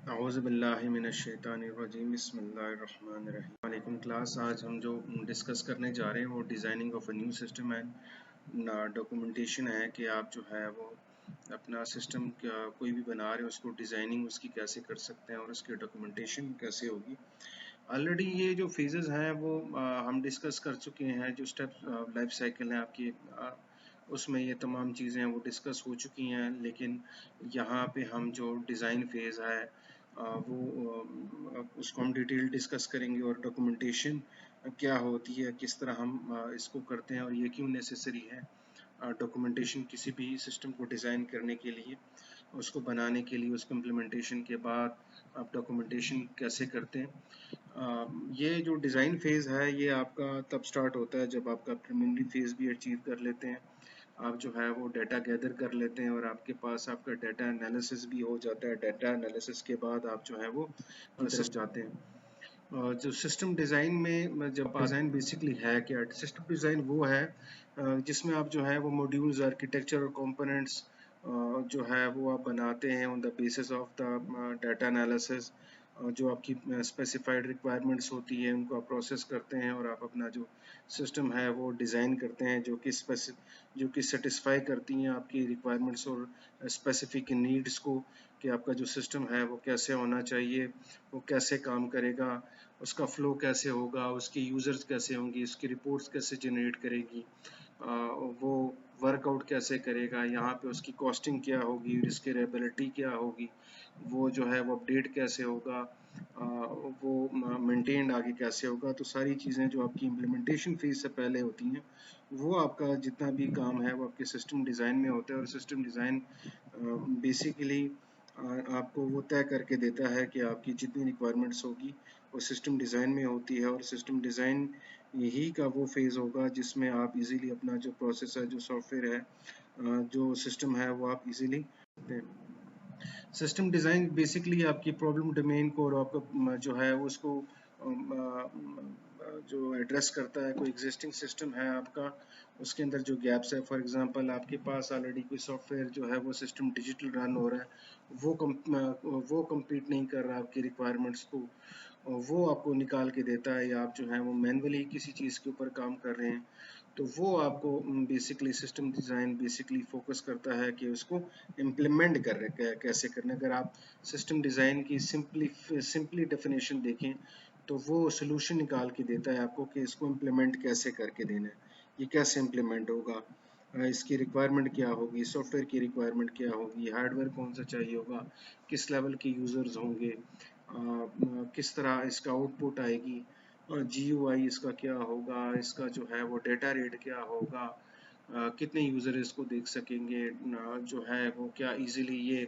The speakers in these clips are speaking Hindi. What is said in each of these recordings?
औज़ुबिल्लाहिमिनश्शैतानिर्रजीम बिस्मिल्लाहिर्रहमानिर्रहीम। वालेकुम क्लास, आज हम जो डिस्कस करने जा रहे हैं वो designing of a new system and documentation है कि आप जो है वो अपना सिस्टम कोई भी बना रहे हैं उसको डिज़ाइनिंग उसकी कैसे कर सकते हैं और उसकी डॉक्यूमेंटेशन कैसे होगी। ऑलरेडी ये जो फेजेस हैं वो हम डिस्कस कर चुके हैं। जो स्टेप लाइफ साइकिल है आपकी, उसमें ये तमाम चीज़ें वो डिस्कस हो चुकी हैं, लेकिन यहाँ पे हम जो डिज़ाइन फेज़ है वो उसको हम डिटेल डिस्कस करेंगे और डॉक्यूमेंटेशन क्या होती है, किस तरह हम इसको करते हैं और ये क्यों नेसेसरी है। डॉक्यूमेंटेशन किसी भी सिस्टम को डिज़ाइन करने के लिए, उसको बनाने के लिए, उसको इम्प्लीमेंटेशन के बाद आप डॉक्यूमेंटेशन कैसे करते हैं। ये जो डिज़ाइन फेज़ है ये आपका तब स्टार्ट होता है जब आपका प्रिलिमिनरी फेज़ भी अचीव कर लेते हैं, आप जो है वो डाटा गैदर कर लेते हैं और आपके पास आपका डाटा एनालिसिस भी हो जाता है। डाटा एनालिसिस के बाद आप जो है वो की तरफ जाते हैं। जो सिस्टम डिज़ाइन में जब डिज़ाइन बेसिकली है क्या, सिस्टम डिज़ाइन वो है जिसमें आप जो है वो मॉड्यूल्स, आर्किटेक्चर और कंपोनेंट्स जो है वो आप बनाते हैं on the basis of the data analysis. जो आपकी स्पेसिफाइड रिक्वायरमेंट्स होती है उनको आप प्रोसेस करते हैं और आप अपना जो सिस्टम है वो डिज़ाइन करते हैं जो कि सेटिस्फाई करती हैं आपकी रिक्वायरमेंट्स और स्पेसिफिक नीड्स को, कि आपका जो सिस्टम है वो कैसे होना चाहिए, वो कैसे काम करेगा, उसका फ़्लो कैसे होगा, उसके यूज़र्स कैसे होंगे, उसकी रिपोर्ट्स कैसे जनरेट करेगी, वो वर्कआउट कैसे करेगा, यहाँ पे उसकी कॉस्टिंग क्या होगी, उसकी रेबिलिटी क्या होगी, वो जो है वो अपडेट कैसे होगा, वो मेंटेन आगे कैसे होगा। तो सारी चीज़ें जो आपकी इम्प्लीमेंटेशन फेज से पहले होती हैं वो आपका जितना भी काम है वो आपके सिस्टम डिज़ाइन में होता है। और सिस्टम डिज़ाइन बेसिकली आपको वो तय करके देता है कि आपकी जितनी रिक्वायरमेंट्स होगी वो सिस्टम डिज़ाइन में होती है। और सिस्टम डिज़ाइन यही का वो फेज़ होगा जिसमें आप इजीली अपना जो प्रोसेस है, जो सॉफ्टवेयर है, जो सिस्टम है वो आप इजीली सिस्टम डिज़ाइन बेसिकली आपकी प्रॉब्लम डोमेन को और आपका जो है उसको जो एड्रेस करता है। कोई एग्जिस्टिंग सिस्टम है आपका, उसके अंदर जो गैप्स है, फॉर एग्जांपल आपके पास ऑलरेडी कोई सॉफ्टवेयर जो है वो सिस्टम डिजिटल रन हो रहा है, वो कंप्लीट नहीं कर रहा आपकी रिक्वायरमेंट्स को, वो आपको निकाल के देता है, या आप जो है वो मैनुअली किसी चीज़ के ऊपर काम कर रहे हैं, तो वो आपको basically system design basically focus करता है कि उसको इम्प्लीमेंट कर रहे कैसे करना। अगर आप सिस्टम डिज़ाइन की सिंपली डेफिनेशन देखें तो वो सोल्यूशन निकाल के देता है आपको कि इसको इम्प्लीमेंट कैसे करके देना है, ये कैसे इम्प्लीमेंट होगा, इसकी रिक्वायरमेंट क्या होगी, सॉफ्टवेयर की रिक्वायरमेंट क्या होगी, हार्डवेयर कौन सा चाहिए होगा, किस लेवल के यूज़र्स होंगे, किस तरह इसका आउटपुट आएगी, GUI इसका क्या होगा, इसका जो है वो डेटा रेट क्या होगा, कितने यूज़र इसको देख सकेंगे, जो है वो क्या इजीली ये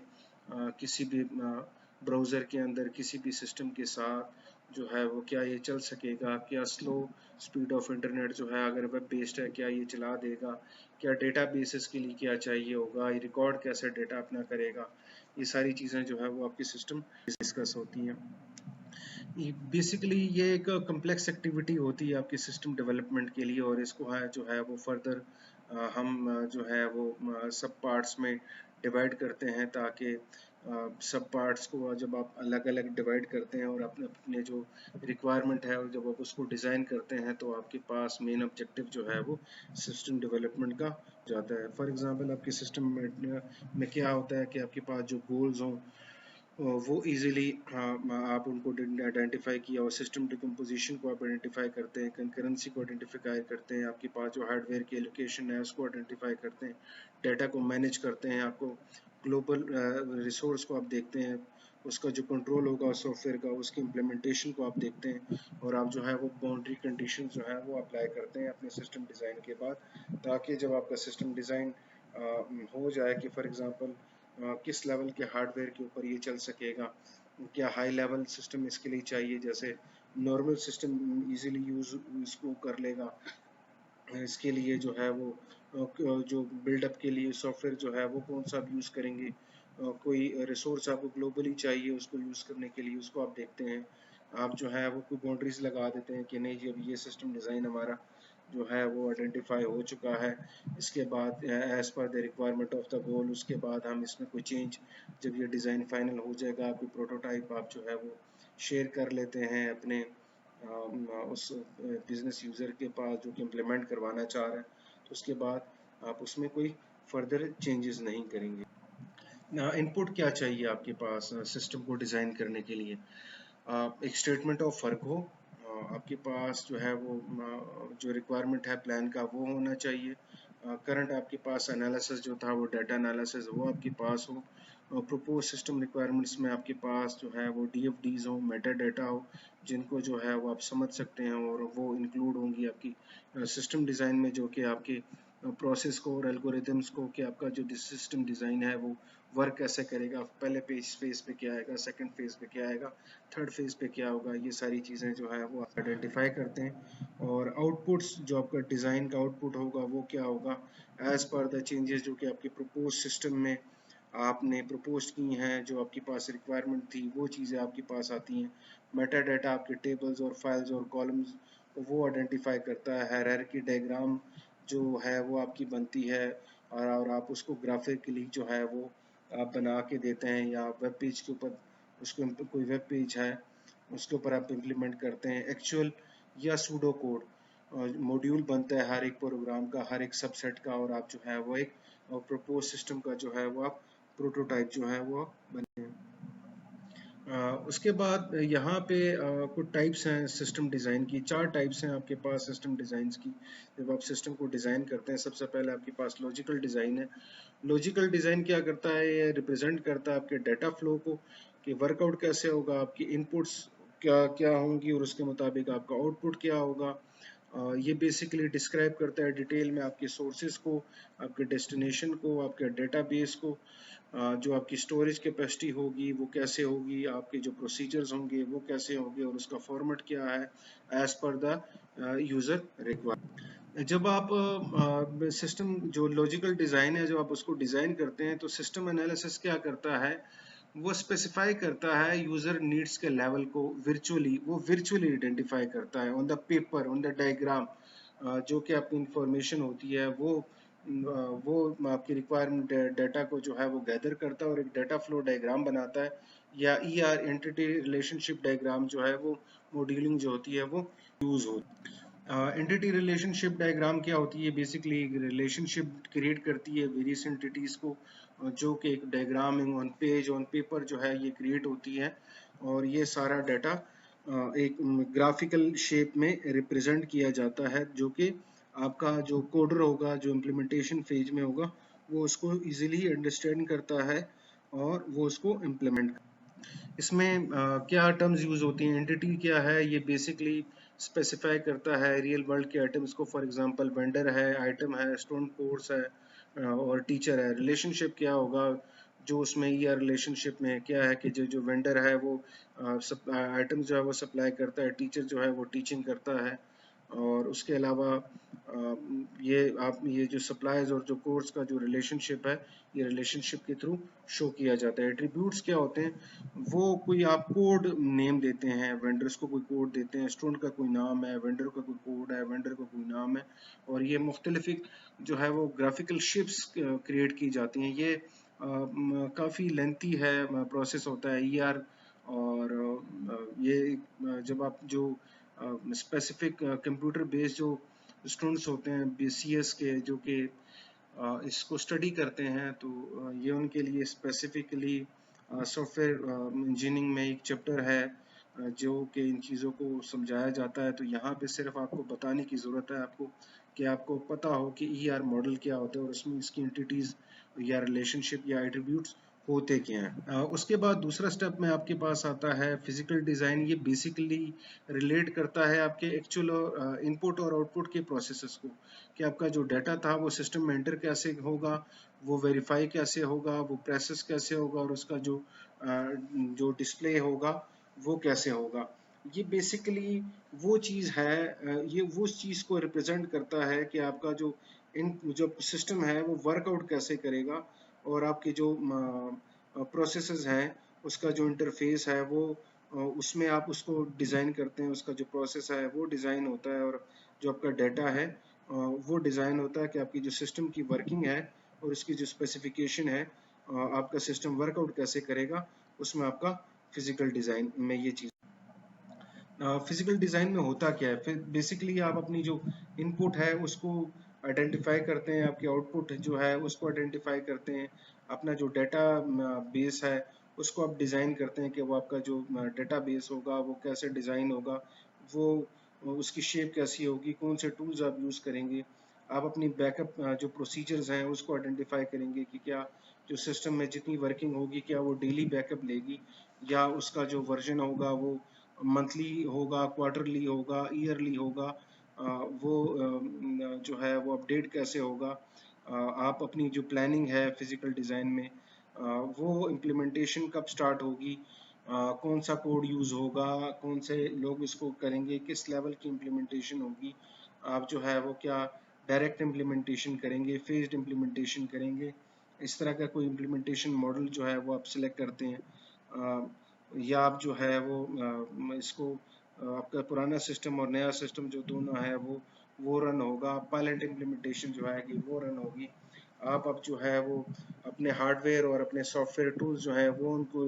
किसी भी ब्राउज़र के अंदर किसी भी सिस्टम के साथ जो है वो क्या ये चल सकेगा, क्या स्लो स्पीड ऑफ इंटरनेट जो है अगर वेब बेस्ड है क्या ये चला देगा, क्या डेटा बेसिस के लिए क्या चाहिए होगा, ये रिकॉर्ड कैसे डेटा अपना करेगा। ये सारी चीज़ें जो है वो आपकी सिस्टम डिस्कस होती हैं। बेसिकली ये एक कम्प्लेक्स एक्टिविटी होती है आपके सिस्टम डेवलपमेंट के लिए, और इसको है जो है वो फर्दर हम जो है वो सब पार्ट्स में डिवाइड करते हैं, ताकि सब पार्ट्स को जब आप अलग अलग डिवाइड करते हैं और अपने अपने जो रिक्वायरमेंट है और जब आप उसको डिज़ाइन करते हैं तो आपके पास मेन ऑब्जेक्टिव जो है वो सिस्टम डेवलपमेंट का जाता है। फॉर एग्जांपल आपके सिस्टम में क्या होता है कि आपके पास जो गोल्स हों वो इजीली आप उनको आइडेंटिफाई किया, और सिस्टम डिकम्पोजिशन को आप आइडेंटिफाई करते हैं, कंकरेंसी को आइडेंटिफाई करते हैं, आपके पास जो हार्डवेयर की एलोकेशन है उसको आइडेंटिफाई करते हैं, डाटा को मैनेज करते हैं, आपको ग्लोबल रिसोर्स को आप देखते हैं, उसका जो कंट्रोल होगा सॉफ्टवेयर का उसकी इम्प्लीमेंटेशन को आप देखते हैं, और आप जो है वो बाउंड्री कंडीशन जो है वो अप्लाई करते हैं अपने सिस्टम डिज़ाइन के बाद, ताकि जब आपका सिस्टम डिज़ाइन हो जाए कि फॉर एग्ज़ाम्पल किस लेवल के हार्डवेयर के ऊपर ये चल सकेगा, क्या हाई लेवल सिस्टम इसके लिए चाहिए, जैसे नॉर्मल सिस्टम इजीली यूज इसको कर लेगा, इसके लिए जो है वो जो बिल्डअप के लिए सॉफ्टवेयर जो है वो कौन सा आप यूज़ करेंगे, कोई रिसोर्स आपको ग्लोबली चाहिए उसको यूज़ करने के लिए उसको आप देखते हैं, आप जो है वो कोई बाउंड्रीज लगा देते हैं कि नहीं जी अब ये सिस्टम डिज़ाइन हमारा जो है वो आइडेंटिफाई हो चुका है। इसके बाद as per the requirement of the goal, उसके बाद हम इसमें कोई चेंज, जब ये डिज़ाइन फाइनल हो जाएगा, कोई प्रोटोटाइप आप जो है वो शेयर कर लेते हैं अपने उस बिजनेस यूज़र के पास जो कि इम्प्लीमेंट करवाना चाह रहे हैं, तो उसके बाद आप उसमें कोई फर्दर चेंजेस नहीं करेंगे। इनपुट क्या चाहिए आपके पास सिस्टम को डिज़ाइन करने के लिए? एक स्टेटमेंट ऑफ वर्क हो, आपके पास जो है वो जो रिक्वायरमेंट है प्लान का वो होना चाहिए। करंट आपके पास एनालिसिस जो था वो डाटा एनालिसिस वो आपके पास हो। प्रपोज सिस्टम रिक्वायरमेंट्स में आपके पास जो है वो DFDs हो, मेटा डाटा हो, जिनको जो है वो आप समझ सकते हैं और वो इंक्लूड होंगी आपकी सिस्टम डिज़ाइन में, जो कि आपके प्रोसेस को और एल्गोरिदम्स को, कि आपका जो सिस्टम डिज़ाइन है वो वर्क कैसे करेगा, पहले फेज पे क्या आएगा, सेकंड फेज पे क्या आएगा, थर्ड फेज पे क्या होगा, ये सारी चीज़ें जो है वो आइडेंटिफाई करते हैं। और आउटपुट्स, जो आपका डिज़ाइन का आउटपुट होगा वो क्या होगा, एज पर द चेंजेस जो कि आपके प्रपोज सिस्टम में आपने प्रपोज की हैं, जो आपके पास रिक्वायरमेंट थी वो चीज़ें आपके पास आती हैं। मेटा डाटा आपके टेबल्स और फाइल्स और कॉलम्स वो आइडेंटिफाई करता है। हायरार्की डायग्राम जो है वो आपकी बनती है, और आप उसको ग्राफिकली जो है वो आप बना के देते हैं, या वेब पेज के ऊपर उसको, कोई वेब पेज है उसके ऊपर आप इम्प्लीमेंट करते हैं। एक्चुअल या सूडो कोड मॉड्यूल बनता है हर एक प्रोग्राम का, हर एक सबसेट का, और आप जो है वो एक प्रपोज सिस्टम का जो है वो आप प्रोटोटाइप जो है वो बने हैं। उसके बाद यहाँ पे कुछ टाइप्स हैं सिस्टम डिज़ाइन की, 4 टाइप्स हैं आपके पास सिस्टम डिज़ाइंस की। जब आप सिस्टम को डिज़ाइन करते हैं, सबसे पहले आपके पास लॉजिकल डिज़ाइन है। लॉजिकल डिज़ाइन क्या करता है, ये रिप्रेजेंट करता है आपके डाटा फ्लो को, कि वर्कआउट कैसे होगा, आपकी इनपुट्स क्या क्या होंगी और उसके मुताबिक आपका आउटपुट क्या होगा। ये बेसिकली डिस्क्राइब करता है डिटेल में आपके सोर्सेज को, आपके डेस्टिनेशन को, आपके डेटाबेस को, जो आपकी स्टोरेज कैपेसिटी होगी वो कैसे होगी, आपके जो प्रोसीजर्स होंगे वो कैसे होंगे, और उसका फॉर्मेट क्या है as per the user requirement. जब आप सिस्टम जो लॉजिकल डिज़ाइन है, जब आप उसको डिज़ाइन करते हैं, तो सिस्टम एनालिसिस क्या करता है, वो स्पेसिफाई करता है यूज़र नीड्स के लेवल को वर्चुअली, वो वर्चुअली आइडेंटिफाई करता है on the paper, on the diagram. जो कि आपकी इंफॉर्मेशन होती है वो आपकी रिक्वायरमेंट डाटा को जो है वो गैदर करता है और एक डाटा फ्लो डायग्राम बनाता है, या ER एंटिटी रिलेशनशिप डायग्राम जो है वो मॉड्यूलिंग जो होती है वो यूज़ होती है। एंटिटी रिलेशनशिप डायग्राम क्या होती है, बेसिकली एक रिलेशनशिप क्रिएट करती है वेरियस एंटिटीज को, जो कि एक डायग्रामिंग ऑन पेज ऑन पेपर जो है ये क्रिएट होती है, और ये सारा डाटा एक ग्राफिकल शेप में रिप्रेजेंट किया जाता है, जो कि आपका जो कोडर होगा, जो इम्प्लीमेंटेशन फेज में होगा, वो उसको इजीली अंडरस्टैंड करता है और वो उसको इम्प्लीमेंट। इसमें क्या टर्म्स यूज होती हैं, एंटिटी क्या है, ये बेसिकली स्पेसिफाई करता है रियल वर्ल्ड के आइटम्स को। फॉर एग्जांपल वेंडर है, आइटम है, स्टूडेंट कोर्स है, और टीचर है। रिलेशनशिप क्या होगा, जो उसमें ये रिलेशनशिप में क्या है कि जो जो वेंडर है वो आइटम जो है वो सप्लाई करता है, टीचर जो है वो टीचिंग करता है, और उसके अलावा ये जो सप्लाईज और जो कोर्स का जो रिलेशनशिप है, ये रिलेशनशिप के थ्रू शो किया जाता है। एट्रीब्यूट्स क्या होते हैं, वो कोई आप कोड नेम देते हैं, वेंडर्स को कोई कोड देते हैं, स्टूडेंट का कोई नाम है, वेंडर का कोई कोड है, वेंडर का कोई नाम है, और ये मुख्तलिफ जो है वो ग्राफिकल शिप्स क्रिएट की जाती हैं। ये काफ़ी लेंथी है प्रोसेस होता है ER, और ये जब आप जो स्पेसिफिक कंप्यूटर बेस्ड जो स्टूडेंट्स होते हैं BCS के, जो कि इसको स्टडी करते हैं, तो ये उनके लिए स्पेसिफिकली सॉफ्टवेयर इंजीनियरिंग में एक चैप्टर है जो कि इन चीज़ों को समझाया जाता है। तो यहाँ पे सिर्फ आपको बताने की ज़रूरत है आपको, कि आपको पता हो कि ER मॉडल क्या होता है और उसमें इसकी एंटिटीज़ या रिलेशनशिप या एट्रीब्यूट्स होते क्या हैं। उसके बाद दूसरा स्टेप में आपके पास आता है फिजिकल डिज़ाइन। ये बेसिकली रिलेट करता है आपके एक्चुअल इनपुट और आउटपुट के प्रोसेसेस को, कि आपका जो डाटा था वो सिस्टम में एंटर कैसे होगा, वो वेरीफाई कैसे होगा, वो प्रोसेस कैसे होगा, और उसका जो डिस्प्ले होगा वो कैसे होगा। ये बेसिकली वो चीज़ है, ये वो चीज़ को रिप्रेजेंट करता है कि आपका जो सिस्टम है वो वर्कआउट कैसे करेगा, और आपके जो प्रोसेसेस हैं उसका जो इंटरफेस है वो उसमें आप उसको डिज़ाइन करते हैं, उसका जो प्रोसेस है वो डिज़ाइन होता है, और जो आपका डाटा है वो डिज़ाइन होता है कि आपकी जो सिस्टम की वर्किंग है और उसकी जो स्पेसिफिकेशन है, आपका सिस्टम वर्कआउट कैसे करेगा, उसमें आपका फिजिकल डिज़ाइन में ये चीज़। फिजिकल डिज़ाइन में होता क्या है, फिर बेसिकली आप अपनी जो इनपुट है उसको आइडेंटिफाई करते हैं, आपकी आउटपुट जो है उसको आइडेंटिफाई करते हैं, अपना जो डाटा बेस है उसको आप डिज़ाइन करते हैं कि वो आपका जो डाटा बेस होगा वो कैसे डिज़ाइन होगा, वो उसकी शेप कैसी होगी, कौन से टूल्स आप यूज़ करेंगे। आप अपनी बैकअप जो प्रोसीजर्स हैं उसको आइडेंटिफाई करेंगे कि क्या जो सिस्टम में जितनी वर्किंग होगी क्या वो डेली बैकअप लेगी, या उसका जो वर्जन होगा वो मंथली होगा, क्वार्टरली होगा, ईयरली होगा, वो जो है वो अपडेट कैसे होगा। आप अपनी जो प्लानिंग है फिजिकल डिज़ाइन में, वो इम्प्लीमेंटेशन कब स्टार्ट होगी, कौन सा कोड यूज़ होगा, कौन से लोग इसको करेंगे, किस लेवल की इम्प्लीमेंटेशन होगी, आप जो है वो क्या डायरेक्ट इम्प्लीमेंटेशन करेंगे, फेज्ड इम्प्लीमेंटेशन करेंगे, इस तरह का कोई इम्प्लीमेंटेशन मॉडल जो है वो आप सिलेक्ट करते हैं। या आप जो है वो इसको आपका पुराना सिस्टम और नया सिस्टम जो दोनों है वो रन होगा, पायलट इम्प्लीमेंटेशन जो है कि वो रन होगी। आप अब जो है वो अपने हार्डवेयर और अपने सॉफ्टवेयर टूल्स जो है वो उनको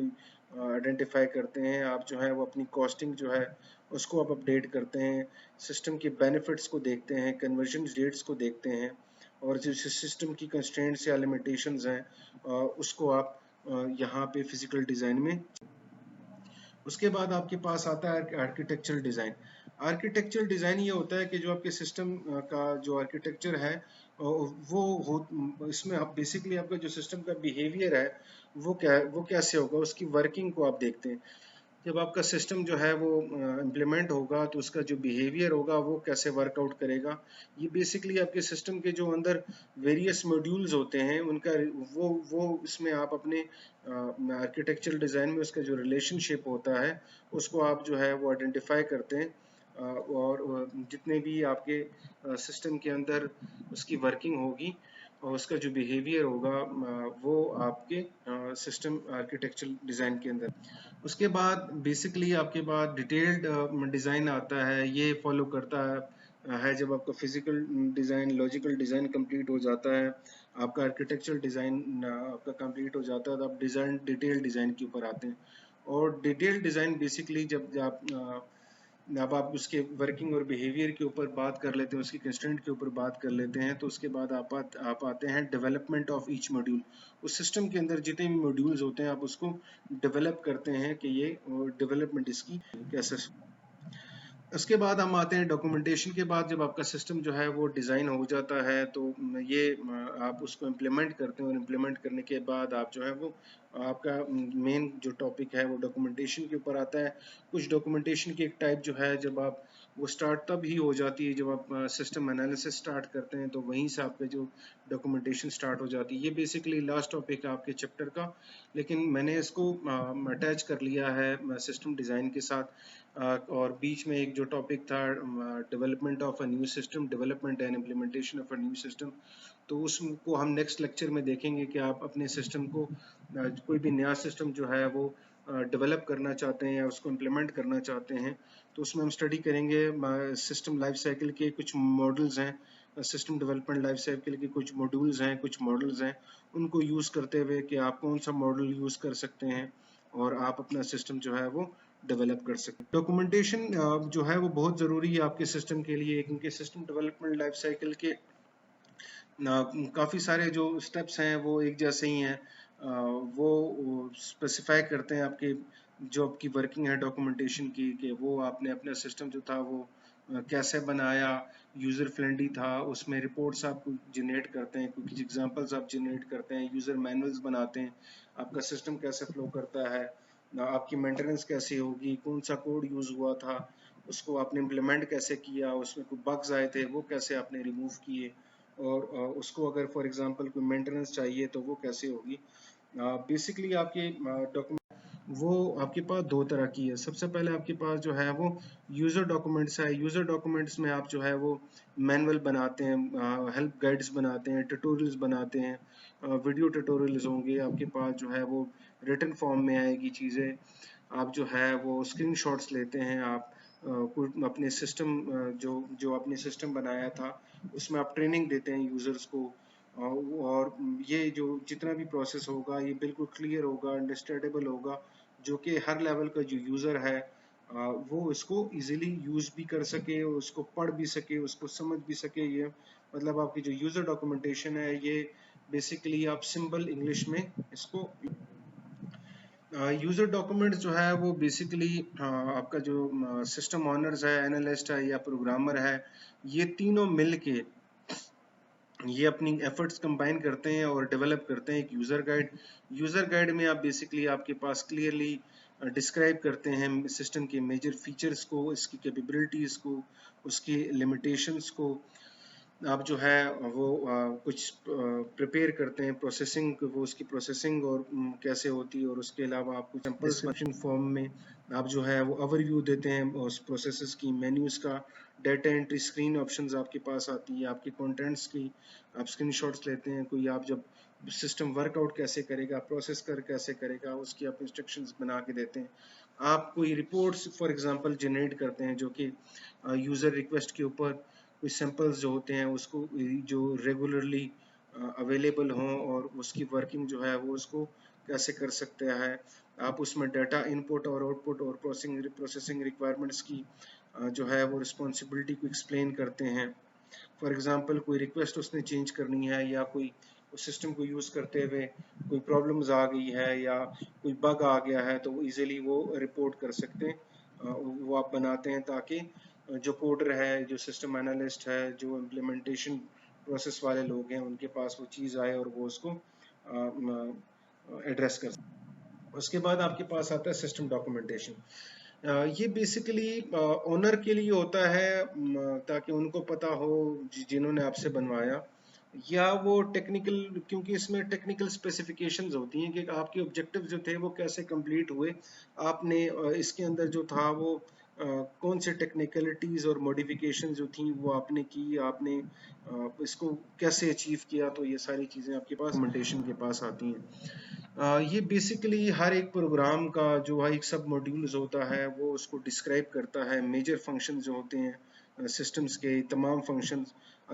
आइडेंटिफाई करते हैं, आप जो है वो अपनी कॉस्टिंग जो है उसको आप अपडेट करते हैं, सिस्टम के बेनिफिट्स को देखते हैं, कन्वर्जन रेट्स को देखते हैं, और जो सिस्टम की कंस्ट्रेंट्स या लिमिटेशंस हैं उसको आप यहाँ पे फिजिकल डिज़ाइन में। उसके बाद आपके पास आता है आर्किटेक्चरल डिज़ाइन। आर्किटेक्चरल डिज़ाइन ये होता है कि जो आपके सिस्टम का जो आर्किटेक्चर है वो हो, इसमें आप बेसिकली आपका जो सिस्टम का बिहेवियर है वो कैसे होगा, उसकी वर्किंग को आप देखते हैं। जब आपका सिस्टम जो है वो इम्प्लीमेंट होगा तो उसका जो बिहेवियर होगा वो कैसे वर्कआउट करेगा। ये बेसिकली आपके सिस्टम के जो अंदर वेरियस मॉड्यूल्स होते हैं उनका वो इसमें आप अपने आर्किटेक्चरल डिज़ाइन में उसका जो रिलेशनशिप होता है उसको आप जो है वो आइडेंटिफाई करते हैं, और जितने भी आपके सिस्टम के अंदर उसकी वर्किंग होगी और उसका जो बिहेवियर होगा वो आपके सिस्टम आर्किटेक्चरल डिज़ाइन के अंदर। उसके बाद बेसिकली आपके पास डिटेल्ड डिज़ाइन आता है, ये फॉलो करता है जब आपका physical design logical design complete हो जाता है, आपका आर्किटेक्चरल डिज़ाइन आपका कंप्लीट हो जाता है, तो आप डिज़ाइन डिटेल डिज़ाइन के ऊपर आते हैं। और डिटेल डिज़ाइन बेसिकली जब अब आप उसके वर्किंग और बिहेवियर के ऊपर बात कर लेते हैं, उसकी कंस्ट्रेंट के ऊपर बात कर लेते हैं, तो उसके बाद आप आते हैं डेवलपमेंट ऑफ ईच मॉड्यूल। उस सिस्टम के अंदर जितने भी मॉड्यूल्स होते हैं आप उसको डेवलप करते हैं कि ये डेवलपमेंट इसकी कैसे। उसके बाद हम आते हैं डॉक्यूमेंटेशन के बाद, जब आपका सिस्टम जो है वो डिज़ाइन हो जाता है तो ये आप उसको इम्प्लीमेंट करते हैं, और इम्प्लीमेंट करने के बाद आप जो है वो आपका मेन जो टॉपिक है वो डॉक्यूमेंटेशन के ऊपर आता है। कुछ डॉक्यूमेंटेशन की एक टाइप जो है जब आप वो स्टार्ट तब ही हो जाती है जब आप सिस्टम एनालिसिस स्टार्ट करते हैं, तो वहीं से आपका जो डॉक्यूमेंटेशन स्टार्ट हो जाती है। ये बेसिकली लास्ट टॉपिक है आपके चैप्टर का, लेकिन मैंने इसको अटैच कर लिया है सिस्टम डिज़ाइन के साथ। और बीच में एक जो टॉपिक था development of a new system, development and implementation of a new system, तो उसको हम नेक्स्ट लेक्चर में देखेंगे कि आप अपने सिस्टम को कोई भी नया सिस्टम जो है वो डेवलप करना चाहते हैं या उसको इम्प्लीमेंट करना चाहते हैं, तो उसमें हम स्टडी करेंगे सिस्टम लाइफ साइकिल के कुछ मॉडल्स हैं, सिस्टम डेवलपमेंट लाइफ साइकिल के कुछ मॉड्यूल्स हैं, कुछ मॉडल्स हैं, उनको यूज़ करते हुए कि आप कौन सा मॉडल यूज़ कर सकते हैं और आप अपना सिस्टम जो है वो डेवलप कर सकते हैं। डॉक्यूमेंटेशन जो है वो बहुत ज़रूरी है आपके सिस्टम के लिए, क्योंकि सिस्टम डेवलपमेंट लाइफ साइकिल के काफ़ी सारे जो स्टेप्स हैं वो एक जैसे ही हैं, वो स्पेसिफाई करते हैं आपके जो आपकी वर्किंग है डॉक्यूमेंटेशन की, कि वो आपने अपना सिस्टम जो था वो कैसे बनाया, यूज़र फ्रेंडली था, उसमें रिपोर्ट्स आप जनरेट करते हैं, कुछ एग्जांपल्स आप जनरेट करते हैं, यूज़र मैनुअल्स बनाते हैं, आपका सिस्टम कैसे फ्लो करता है, आपकी मेंटेनेंस कैसे होगी, कौन सा कोड यूज़ हुआ था, उसको आपने इम्प्लीमेंट कैसे किया, उसमें कोई बग्स आए थे वो कैसे आपने रिमूव किए, और उसको अगर फॉर एग्जांपल कोई मेंटेनेंस चाहिए तो वो कैसे होगी। बेसिकली आपके डॉक्यूमेंट वो आपके पास दो तरह की है। सबसे पहले आपके पास जो है वो यूज़र डॉक्यूमेंट्स है। यूज़र डॉक्यूमेंट्स में आप जो है वो मैनुअल बनाते हैं, हेल्प गाइड्स बनाते हैं, ट्यूटोरियल्स बनाते हैं, वीडियो ट्यूटोरियल्स होंगे आपके पास, जो है वो रिटन फॉर्म में आएगी चीज़ें, आप जो है वो स्क्रीनशॉट्स लेते हैं, आप कोई अपने सिस्टम जो जो आपने सिस्टम बनाया था उसमें आप ट्रेनिंग देते हैं यूज़र्स को, और ये जो जितना भी प्रोसेस होगा ये बिल्कुल क्लियर होगा, अंडरस्टैंडेबल होगा, जो कि हर लेवल का जो यूज़र है वो इसको इजीली यूज़ भी कर सके, उसको पढ़ भी सके, उसको समझ भी सके। ये मतलब आपकी जो यूज़र डॉक्यूमेंटेशन है ये बेसिकली आप सिंपल इंग्लिश में इसको यूजर डॉक्यूमेंट जो है वो बेसिकली आपका जो सिस्टम ऑनर्स है, एनालिस्ट है या प्रोग्रामर है, ये तीनों मिल के ये अपनी एफर्ट्स कंबाइन करते हैं और डेवलप करते हैं एक यूज़र गाइड। यूज़र गाइड में आप बेसिकली आपके पास क्लियरली डिस्क्राइब करते हैं सिस्टम के मेजर फीचर्स को, इसकी कैपेबिलिटीज़ को, उसकी लिमिटेशंस को। आप जो है वो कुछ प्रिपेयर करते हैं प्रोसेसिंग, वो उसकी प्रोसेसिंग और कैसे होती है, और उसके अलावा आप कुछ सैम्पल डिस्क्रिप्शन फॉर्म में आप जो है वो ओवरव्यू देते हैं उस प्रोसेसेस की, मेन्यूज़ का, डाटा एंट्री स्क्रीन ऑप्शंस आपके पास आती है, आपके कंटेंट्स की आप स्क्रीनशॉट्स लेते हैं, कोई आप जब सिस्टम वर्कआउट कैसे करेगा, प्रोसेस कर कैसे करेगा, उसकी आप इंस्ट्रक्शंस बना के देते हैं। आप कोई रिपोर्ट्स फॉर एग्जांपल जनरेट करते हैं जो कि यूज़र रिक्वेस्ट के ऊपर कोई सैंपल्स जो होते हैं उसको जो रेगुलरली अवेलेबल हों, और उसकी वर्किंग जो है वो उसको कैसे कर सकते हैं। आप उसमें डाटा इनपुट और आउटपुट और प्रोसेसिंग रिक्वायरमेंट्स की जो है वो रिस्पॉन्सिबिलिटी को एक्सप्लेन करते हैं। फॉर एग्जांपल कोई रिक्वेस्ट उसने चेंज करनी है, या कोई उस सिस्टम को यूज़ करते हुए कोई प्रॉब्लम्स आ गई है या कोई बग आ गया है, तो वो इजीली वो रिपोर्ट कर सकते हैं। वो आप बनाते हैं ताकि जो कोडर है, जो सिस्टम एनालिस्ट है, जो इम्प्लीमेंटेशन प्रोसेस वाले लोग हैं, उनके पास वो चीज़ आए और वो उसको एड्रेस कर सकें। उसके बाद आपके पास आता है सिस्टम डॉक्यूमेंटेशन। ये बेसिकली ओनर के लिए होता है, ताकि उनको पता हो जिन्होंने आपसे बनवाया, या वो टेक्निकल, क्योंकि इसमें टेक्निकल स्पेसिफिकेशंस होती हैं कि आपके ऑब्जेक्टिव जो थे वो कैसे कंप्लीट हुए, आपने इसके अंदर जो था वो कौन से टेक्निकलिटीज़ और मॉडिफिकेशन जो थी वो आपने की, आपने इसको कैसे अचीव किया, तो ये सारी चीज़ें आपके पास डॉक्यूमेंटेशन के पास आती हैं। ये बेसिकली हर एक प्रोग्राम का जो एक सब मॉड्यूल्स होता है वो उसको डिस्क्राइब करता है, मेजर फंक्शन जो होते हैं सिस्टम्स के, तमाम फंक्शंस,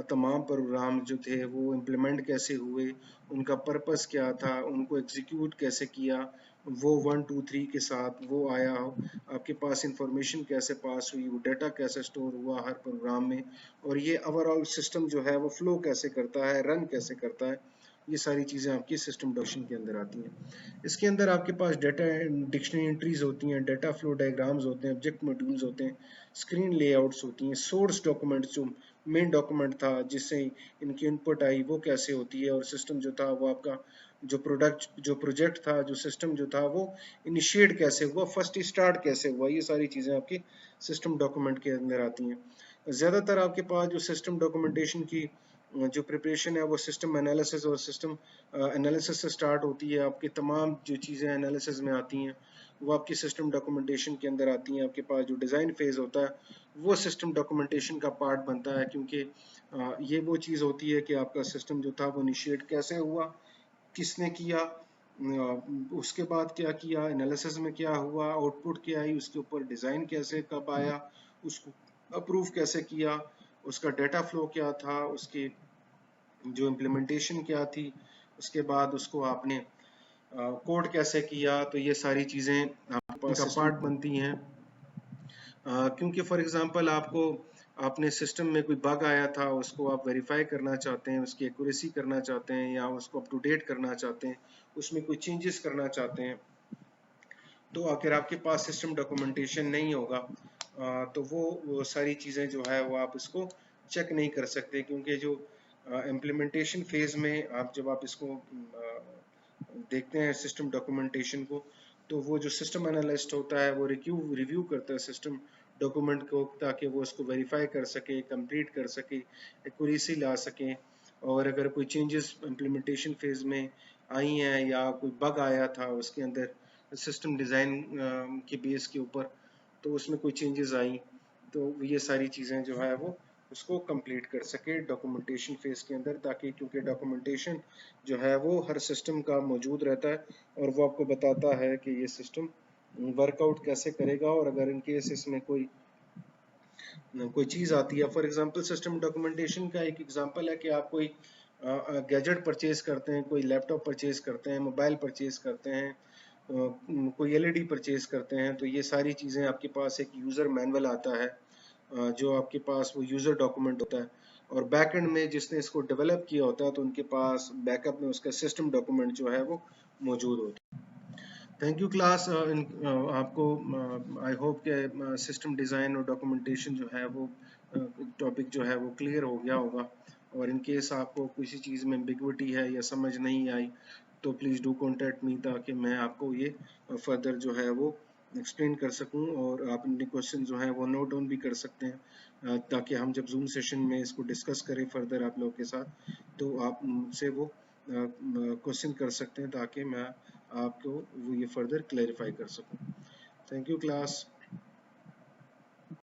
तमाम प्रोग्राम जो थे वो इम्प्लीमेंट कैसे हुए, उनका पर्पस क्या था, उनको एग्जीक्यूट कैसे किया, वो 1 2 3 के साथ वो आया हो, आपके पास इंफॉर्मेशन कैसे पास हुई, वो डाटा कैसे स्टोर हुआ हर प्रोग्राम में, और ये ओवरऑल सिस्टम जो है वो फ्लो कैसे करता है, रन कैसे करता है। ये सारी चीज़ें आपकी सिस्टम डॉक्यूमेंटेशन के अंदर आती हैं। इसके अंदर आपके पास डाटा डिक्शनरी एंट्रीज होती हैं, डाटा फ्लो डायग्राम्स होते हैं, ऑब्जेक्ट मॉड्यूल्स होते हैं, स्क्रीन लेआउट्स होती हैं, सोर्स डॉक्यूमेंट्स जो मेन डॉक्यूमेंट था जिससे इनकी इनपुट आई वो कैसे होती है, और सिस्टम जो था वो आपका जो प्रोजेक्ट था, जो सिस्टम जो था वो इनिशिएट कैसे हुआ, फर्स्ट स्टार्ट कैसे हुआ, ये सारी चीज़ें आपकी सिस्टम डॉक्यूमेंट के अंदर आती हैं। ज़्यादातर आपके पास जो सिस्टम डॉक्यूमेंटेशन की जो प्रिपरेशन है वो सिस्टम एनालिसिस और सिस्टम एनालिसिस से स्टार्ट होती है। आपकी तमाम जो चीज़ें एनालिसिस में आती हैं वो आपकी सिस्टम डॉक्यूमेंटेशन के अंदर आती हैं। आपके पास जो डिज़ाइन फेज़ होता है वो सिस्टम डॉक्यूमेंटेशन का पार्ट बनता है, क्योंकि ये वो चीज़ होती है कि आपका सिस्टम जो था वो इनिशिएट कैसे हुआ, किसने किया, उसके बाद क्या किया, एनालिसिस में क्या हुआ, आउटपुट क्या आई, उसके ऊपर डिज़ाइन कैसे कब आया, उसको अप्रूव कैसे किया, उसका डेटा फ्लो क्या था, उसकी जो इम्प्लीमेंटेशन क्या थी, उसके बाद उसको आपने कोड कैसे किया, तो ये सारी चीज़ें आपके पास का पार्ट बनती हैं। क्योंकि फॉर एग्जांपल आपको आपने सिस्टम में कोई बग आया था, उसको आप वेरीफाई करना चाहते हैं, उसकी एक्यूरेसी करना चाहते हैं, या उसको अप टू डेट करना चाहते हैं, उसमें कोई चेंजेस करना चाहते हैं, तो अगर आपके पास सिस्टम डॉक्यूमेंटेशन नहीं होगा तो वो सारी चीज़ें जो है वो आप इसको चेक नहीं कर सकते, क्योंकि जो इम्प्लीमेंटेशन फेज में आप जब आप इसको देखते हैं सिस्टम डॉक्यूमेंटेशन को, तो वो जो सिस्टम एनालिस्ट होता है वो रिव्यू करता है सिस्टम डॉक्यूमेंट को, ताकि वो उसको वेरीफाई कर सके, कंप्लीट कर सके, एक्यूरेसी ला सके, और अगर कोई चेंजेस इम्प्लीमेंटेशन फेज में आई हैं या कोई बग आया था उसके अंदर सिस्टम डिज़ाइन के बेस के ऊपर, तो उसमें कोई चेंजेस आई, तो ये सारी चीज़ें जो है वो उसको कंप्लीट कर सके डॉक्यूमेंटेशन फेज के अंदर, ताकि क्योंकि डॉक्यूमेंटेशन जो है वो हर सिस्टम का मौजूद रहता है और वो आपको बताता है कि ये सिस्टम वर्कआउट कैसे करेगा, और अगर इन केस इसमें कोई कोई चीज़ आती है, फॉर एग्जांपल सिस्टम डॉक्यूमेंटेशन का एक एग्जांपल है कि आप कोई गैजेट परचेज करते हैं, कोई लैपटॉप परचेज करते हैं, मोबाइल परचेज करते हैं, कोई एलईडी परचेज करते हैं, तो ये सारी चीज़ें आपके पास एक यूज़र मैनुअल आता है, जो आपके पास वो यूज़र डॉक्यूमेंट होता है, और बैक एंड में जिसने इसको डेवलप किया होता है तो उनके पास बैकअप में उसका सिस्टम डॉक्यूमेंट जो है वो मौजूद होता है। Thank you class. आपको आई होप के सिस्टम डिज़ाइन और डॉक्यूमेंटेशन जो है वो टॉपिक जो है वो क्लियर हो गया होगा, और इन केस आपको किसी चीज़ में एम्बिग्विटी है या समझ नहीं आई तो प्लीज़ डू कॉन्टैक्ट मी, ताकि मैं आपको ये फर्दर जो है वो एक्सप्लेन कर सकूं, और आप अपने क्वेश्चन जो है वो नोट डाउन भी कर सकते हैं, ताकि हम जब जूम सेशन में इसको डिस्कस करें फर्दर आप लोगों के साथ, तो आप मुझसे वो क्वेश्चन कर सकते हैं, ताकि मैं आपको वो ये फर्दर क्लैरिफाई कर सकूं। Thank you class.